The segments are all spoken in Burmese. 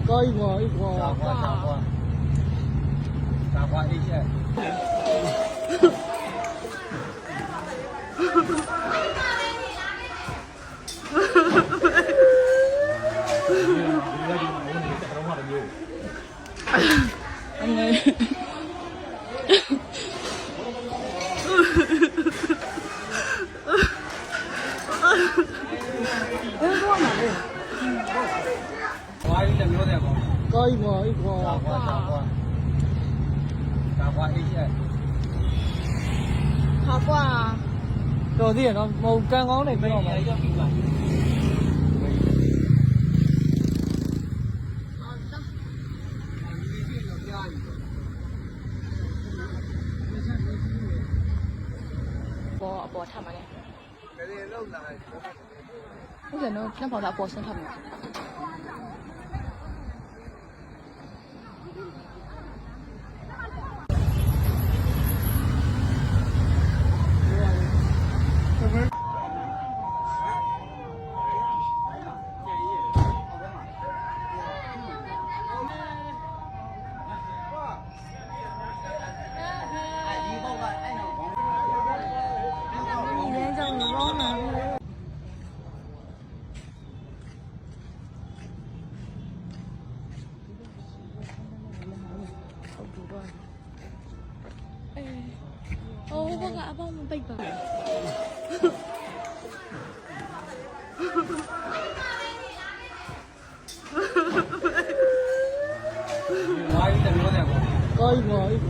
高一块一块。傻瓜 A 线。高一块一块。傻瓜 A 线。好挂。တော်သေးရနော်မဟုတ်ကံကောင်းနေပြောပါမယ်ပေါ်ထားမှာလေဟုတ်တယ်နော်ပြန်ပေါ်လာပေါ်ဆင်းထားမှာ我阿爸唔俾吧。高一块一块。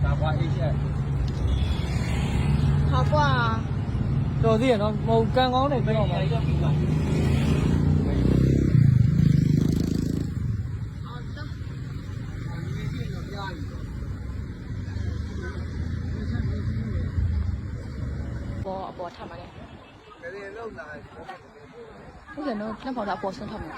傻瓜 A 线。好挂。တော်သေးရနော်မဟုတ်ကံကောင်းနေပြောပါမယ်ပေါ်ထားမှာလေဟုတ်တယ်နော်ပြန်ပေါ်လာပေါ်ဆင်းထားမှာ